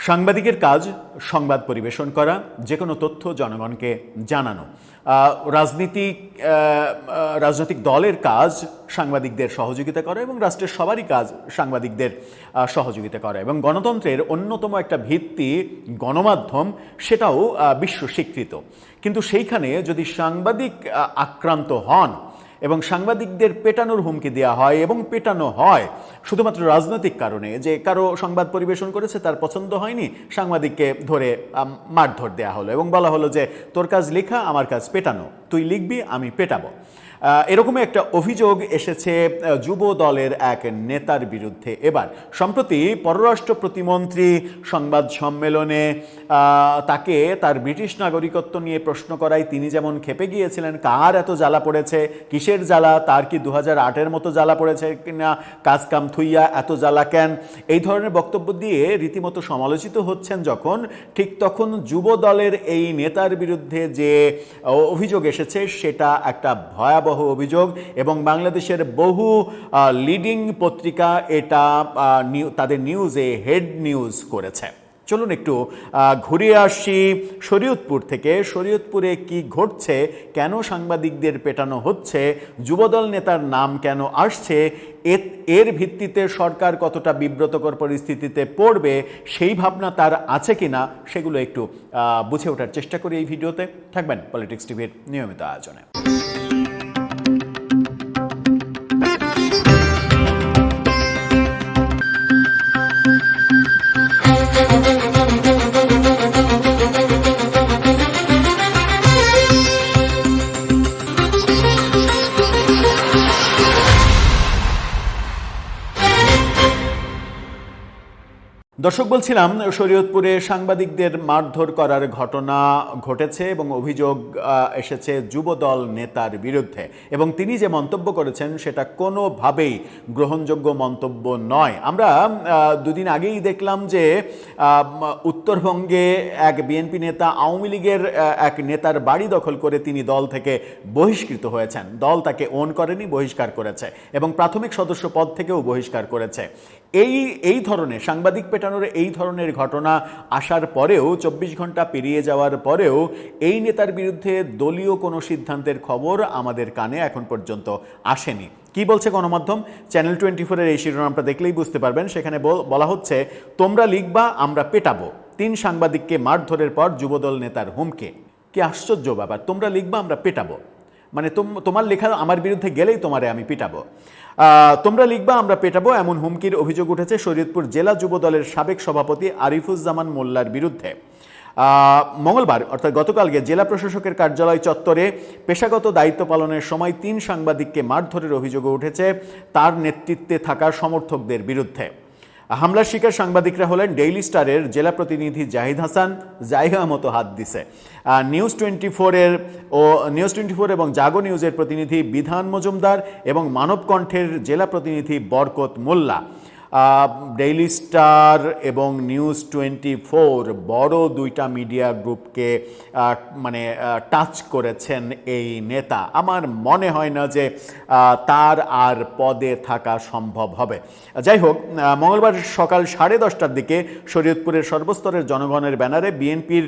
সাংবাদিকের কাজ সংবাদ পরিবেশন করা, যে কোনো তথ্য জনগণকে জানানো। রাজনৈতিক দলের কাজ সাংবাদিকদের সহযোগিতা করা এবং রাষ্ট্রের সবারই কাজ সাংবাদিকদের সহযোগিতা করা। এবং গণতন্ত্রের অন্যতম একটা ভিত্তি গণমাধ্যম, সেটাও বিশ্ব স্বীকৃত। কিন্তু সেইখানে যদি সাংবাদিক আক্রান্ত হন এবং সাংবাদিকদের পেটানোর হুমকি দেওয়া হয় এবং পেটানো হয় শুধুমাত্র রাজনৈতিক কারণে, যে কারো সংবাদ পরিবেশন করেছে তার পছন্দ হয়নি, সাংবাদিককে ধরে মারধর দেওয়া হলো এবং বলা হলো যে তোর কাজ লেখা, আমার কাজ পেটানো, তুই লিখবি আমি পেটাবো। এরকমই একটা অভিযোগ এসেছে যুব দলের এক নেতার বিরুদ্ধে। এবার সম্প্রতি পররাষ্ট্র প্রতিমন্ত্রী সংবাদ সম্মেলনে তাকে তার ব্রিটিশ নাগরিকত্ব নিয়ে প্রশ্ন করায় তিনি যেমন ক্ষেপে গিয়েছিলেন, কার এত জ্বালা পড়েছে, কিসের জ্বালা, তার কি 2008-এর মতো জ্বালা পড়েছে কিনা, কাজ কাম থুইয়া এত জ্বালা কেন, এই ধরনের বক্তব্য দিয়ে রীতিমতো সমালোচিত হচ্ছেন যখন, ঠিক তখন যুব দলের এই নেতার বিরুদ্ধে যে অভিযোগ এসেছে সেটা একটা ভয়াবহ অভিযোগ এবং বাংলাদেশের বহু লিডিং পত্রিকা এটা তাদের নিউজে হেড নিউজ করেছে। চলুন একটু ঘুরে আসি শরীয়তপুর থেকে। শরীয়তপুরে কি ঘটছে, কেন সাংবাদিকদের পেটানো হচ্ছে, যুবদল নেতার নাম কেন আসছে, এর ভিত্তিতে সরকার কতটা বিব্রতকর পরিস্থিতিতে পড়বে সেই ভাবনা তার আছে কিনা, সেগুলো একটু বুঝে ওঠার চেষ্টা করি এই ভিডিওতে। থাকবেন পলিটিক্স টিভির নিয়মিত আয়োজনে। দর্শক, বলছিলাম শরীয়তপুরে সাংবাদিকদের মারধর করার ঘটনা ঘটেছে এবং অভিযোগ এসেছে যুবদল নেতার বিরুদ্ধে এবং তিনি যে মন্তব্য করেছেন সেটা কোনোভাবেই গ্রহণযোগ্য মন্তব্য নয়। আমরা দুদিন আগেই দেখলাম যে উত্তরবঙ্গে এক বিএনপি নেতা আওয়ামী লীগের এক নেতার বাড়ি দখল করে তিনি দল থেকে বহিষ্কৃত হয়েছেন। দল তাকে ওন করেনি, বহিষ্কার করেছে এবং প্রাথমিক সদস্য পদ থেকেও বহিষ্কার করেছে। এই ধরনের সাংবাদিক পেটানোর এই ধরনের ঘটনা আসার পরেও, 24 ঘন্টা পেরিয়ে যাওয়ার পরেও এই নেতার বিরুদ্ধে দলীয় কোনো সিদ্ধান্তের খবর আমাদের কানে এখন পর্যন্ত আসেনি। কি বলছে গণমাধ্যম? চ্যানেল 24-এর এই শিরোনামটা দেখলেই বুঝতে পারবেন। সেখানে বলা হচ্ছে, তোমরা লিখবা আমরা পেটাবো, 3 সাংবাদিককে মারধরের পর যুবদল নেতার হুমকি। কি আশ্চর্য ব্যাপার, তোমরা লিখবা আমরা পেটাবো, মানে তোমার লেখা আমার বিরুদ্ধে গেলেই তোমারে আমি পিটাবো। তোমরা লিখবা আমরা পেটাবো, এমন হুমকির অভিযোগ উঠেছে শরীয়তপুর জেলা যুব দলের সাবেক সভাপতি আরিফুজ্জামান মোল্লার বিরুদ্ধে। মঙ্গলবার অর্থাৎ গতকালকে জেলা প্রশাসকের কার্যালয় চত্বরে পেশাগত দায়িত্ব পালনের সময় 3 সাংবাদিককে মারধরের অভিযোগ উঠেছে তার নেতৃত্বে থাকা সমর্থকদের বিরুদ্ধে। হামলার শিকার সাংবাদিকরা হলেন ডেইলি স্টারের জেলা প্রতিনিধি জাহিদ হাসান, জায়গা মতো হাত দিছে, নিউজ 24 এবং জাগো নিউজের প্রতিনিধি বিধান মজুমদার এবং মানবকণ্ঠের জেলা প্রতিনিধি বরকত মোল্লা। ডেইলি স্টার এবং নিউজ 24 বড় 2টা মিডিয়া গ্রুপকে টাচ করেছেন এই নেতা। আমার মনে হয় না যে তার আর পদে থাকা সম্ভব হবে। যাই হোক, মঙ্গলবার সকাল 10:30টার দিকে শরীয়তপুরের সর্বস্তরের জনগণের ব্যানারে বিএনপির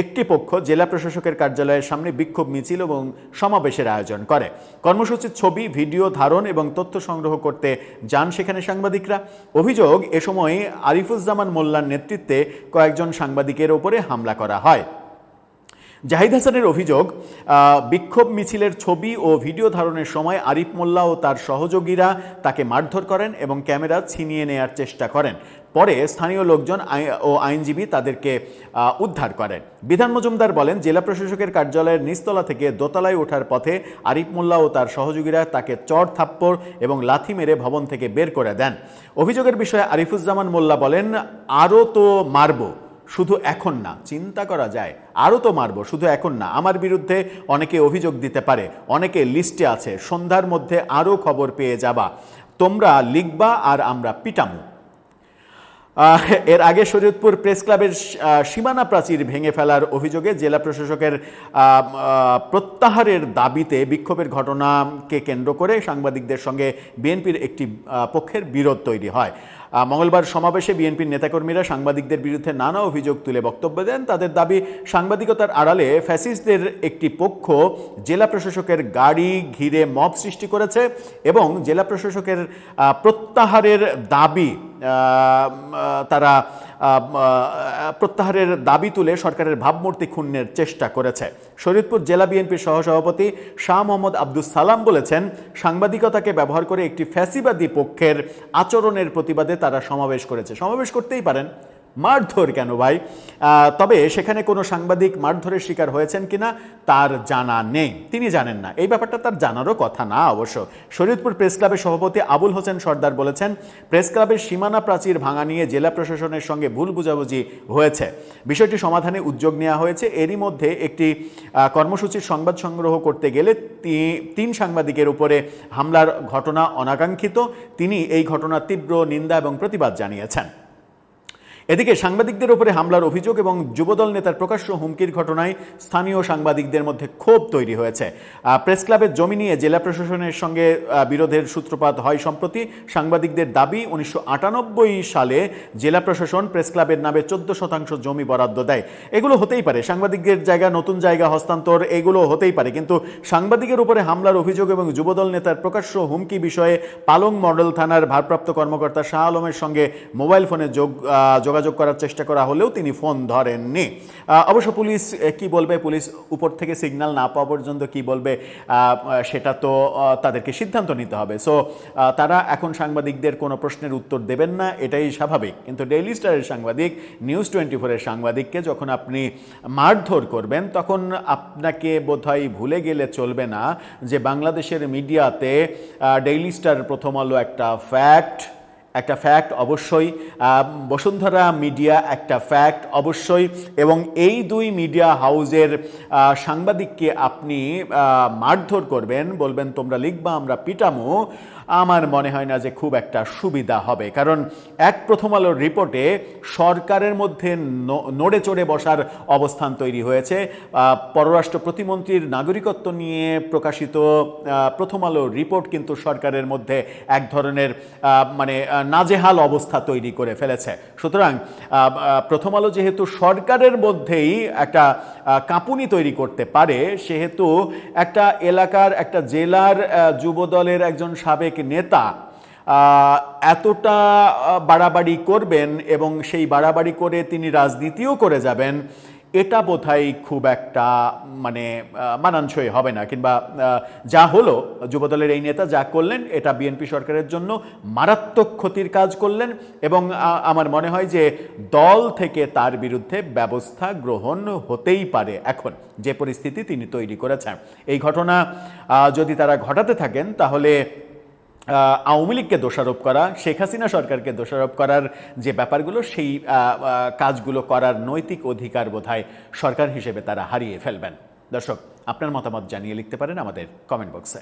একটি পক্ষ জেলা প্রশাসকের কার্যালয়ের সামনে বিক্ষোভ মিছিল এবং সমাবেশের আয়োজন করে। কর্মসূচির ছবি, ভিডিও ধারণ এবং তথ্য সংগ্রহ করতে যান সেখানে সাংবাদিকরা। অভিযোগ, এ সময় আরিফুজ্জামান মোল্লার নেতৃত্বে কয়েকজন সাংবাদিকের ওপরে হামলা করা হয়। জাহিদ হাসানের অভিযোগ, বিক্ষোভ মিছিলের ছবি ও ভিডিও ধারণের সময় আরিফ মোল্লা ও তার সহযোগীরা তাকে মারধর করেন এবং ক্যামেরা ছিনিয়ে নেয়ার চেষ্টা করেন। পরে স্থানীয় লোকজন ও আইনজীবী তাদেরকে উদ্ধার করেন। বিধান মজুমদার বলেন, জেলা প্রশাসকের কার্যালয়ের নিচতলা থেকে দোতলায় ওঠার পথে আরিফ মোল্লা ও তার সহযোগীরা তাকে চড় থাপ্পড় এবং লাথি মেরে ভবন থেকে বের করে দেন। অভিযোগের বিষয়ে আরিফুজ্জামান মোল্লা বলেন, আরও তো মারবো, শুধু এখন না। চিন্তা করা যায়, আরও তো মারবো, শুধু এখন না। আমার বিরুদ্ধে অনেকে অভিযোগ দিতে পারে, অনেকে লিস্টে আছে, সন্ধ্যার মধ্যে আরও খবর পেয়ে যাবা, তোমরা লিখবা আর আমরা পিটামু। এর আগে শরীয়তপুর প্রেস ক্লাবের সীমানা প্রাচীর ভেঙে ফেলার অভিযোগে জেলা প্রশাসকের প্রত্যাহারের দাবিতে বিক্ষোভের ঘটনাকে কেন্দ্র করে সাংবাদিকদের সঙ্গে বিএনপির একটি পক্ষের বিরোধ তৈরি হয়। মঙ্গলবার সমাবেশে বিএনপির নেতাকর্মীরা সাংবাদিকদের বিরুদ্ধে নানা অভিযোগ তুলে বক্তব্য দেন। তাদের দাবি, সাংবাদিকতার আড়ালে ফ্যাসিস্টদের একটি পক্ষ জেলা প্রশাসকের গাড়ি ঘিরে মব সৃষ্টি করেছে এবং জেলা প্রশাসকের প্রত্যাহারের দাবি তারা প্রত্যাহারের দাবি তুলে সরকারের ভাবমূর্তি ক্ষুণ্ণের চেষ্টা করেছে। শরীয়তপুর জেলা বিএনপির সহসভাপতি শাহ মোহাম্মদ আব্দুস সালাম বলেছেন, সাংবাদিকতাকে ব্যবহার করে একটি ফ্যাসিবাদী পক্ষের আচরণের প্রতিবাদে তারা সমাবেশ করেছে। সমাবেশ করতেই পারেন, মারধর কেন ভাই? তবে সেখানে কোনো সাংবাদিক মারধরের শিকার হয়েছেন কিনা তার জানা নেই, তিনি জানেন না। এই ব্যাপারটা তার জানারও কথা না অবশ্য। শরীয়তপুর প্রেস ক্লাবের সভাপতি আবুল হোসেন সর্দার বলেছেন, প্রেস ক্লাবের সীমানা প্রাচীর ভাঙা নিয়ে জেলা প্রশাসনের সঙ্গে ভুল বুঝাবুঝি হয়েছে, বিষয়টি সমাধানে উদ্যোগ নেওয়া হয়েছে। এরই মধ্যে একটি কর্মসূচির সংবাদ সংগ্রহ করতে গেলে 3 সাংবাদিকের উপরে হামলার ঘটনা অনাকাঙ্ক্ষিত। তিনি এই ঘটনার তীব্র নিন্দা এবং প্রতিবাদ জানিয়েছেন। এদিকে সাংবাদিকদের উপরে হামলার অভিযোগ এবং যুবদল নেতার প্রকাশ্য হুমকির ঘটনায় স্থানীয় সাংবাদিকদের মধ্যে ক্ষোভ তৈরি হয়েছে। প্রেস ক্লাবের জমি নিয়ে জেলা প্রশাসনের সঙ্গে বিরোধের সূত্রপাত হয় সম্প্রতি। সাংবাদিকদের দাবি, 1998 সালে জেলা প্রশাসন প্রেস ক্লাবের নামে 14% জমি বরাদ্দ দেয়। এগুলো হতেই পারে, সাংবাদিকদের জায়গা নতুন জায়গা হস্তান্তর, এগুলো হতেই পারে, কিন্তু সাংবাদিকের উপরে হামলার অভিযোগ এবং যুবদল নেতার প্রকাশ্য হুমকি বিষয়ে পালং মডেল থানার ভারপ্রাপ্ত কর্মকর্তা শাহ আলমের সঙ্গে মোবাইল ফোনে যোগাযোগ করার চেষ্টা করা হলেও তিনি ফোন ধরেননি। অবশ্য পুলিশ কি বলবে, পুলিশ উপর থেকে সিগন্যাল না পাওয়া পর্যন্ত কি বলবে সেটা তো তাদেরকে সিদ্ধান্ত নিতে হবে। সো তারা এখন সাংবাদিকদের কোনো প্রশ্নের উত্তর দেবেন না, এটাই স্বাভাবিক। কিন্তু ডেইলি স্টারের সাংবাদিক, নিউজ 24-এর সাংবাদিককে যখন আপনি মারধর করবেন, তখন আপনাকে বোধহয় ভুলে গেলে চলবে না যে বাংলাদেশের মিডিয়াতে ডেইলি স্টার, প্রথম আলো একটা ফ্যাক্ট অবশ্যই, বসুন্ধরা মিডিয়া একটা ফ্যাক্ট অবশ্যই, এবং এই 2 মিডিয়া হাউজের সাংবাদিককে আপনি মারধর করবেন, বলবেন তোমরা লিখবা আমরা পিটামো, আমার মনে হয় না যে খুব একটা সুবিধা হবে। কারণ প্রথম আলোর রিপোর্টে সরকারের মধ্যে নড়ে চড়ে বসার অবস্থান তৈরি হয়েছে। পররাষ্ট্র প্রতিমন্ত্রীর নাগরিকত্ব নিয়ে প্রকাশিত প্রথম আলোর রিপোর্ট কিন্তু সরকারের মধ্যে এক ধরনের নাজেহাল অবস্থা তৈরি করে ফেলেছে। সুতরাং প্রথম আলো যেহেতু সরকারের মধ্যেই একটা কাঁপুনি তৈরি করতে পারে, সেহেতু একটা এলাকার, একটা জেলার যুবদলের একজন সাবেক নেতা এতটা বাড়াবাড়ি করবেন এবং সেই বাড়াবাড়ি করে তিনি রাজনীতিও করে যাবেন, এটা বোধহয় খুব একটা মানানসই হবে না। কিংবা যা হলো, যুবদলের এই নেতা যা করলেন, এটা বিএনপি সরকারের জন্য মারাত্মক ক্ষতির কাজ করলেন এবং আমার মনে হয় যে দল থেকে তার বিরুদ্ধে ব্যবস্থা গ্রহণ হতেই পারে। এখন যে পরিস্থিতি তিনি তৈরি করেছেন, এই ঘটনা যদি তারা ঘটাতে থাকেন, তাহলে আওয়ামী লীগকে দোষারোপ করা, শেখ হাসিনা সরকারকে দোষারোপ করার যে ব্যাপারগুলো, সেই কাজগুলো করার নৈতিক অধিকার বোধহয় সরকার হিসেবে তারা হারিয়ে ফেলবেন। দর্শক, আপনার মতামত জানিয়ে লিখতে পারেন আমাদের কমেন্ট বক্সে।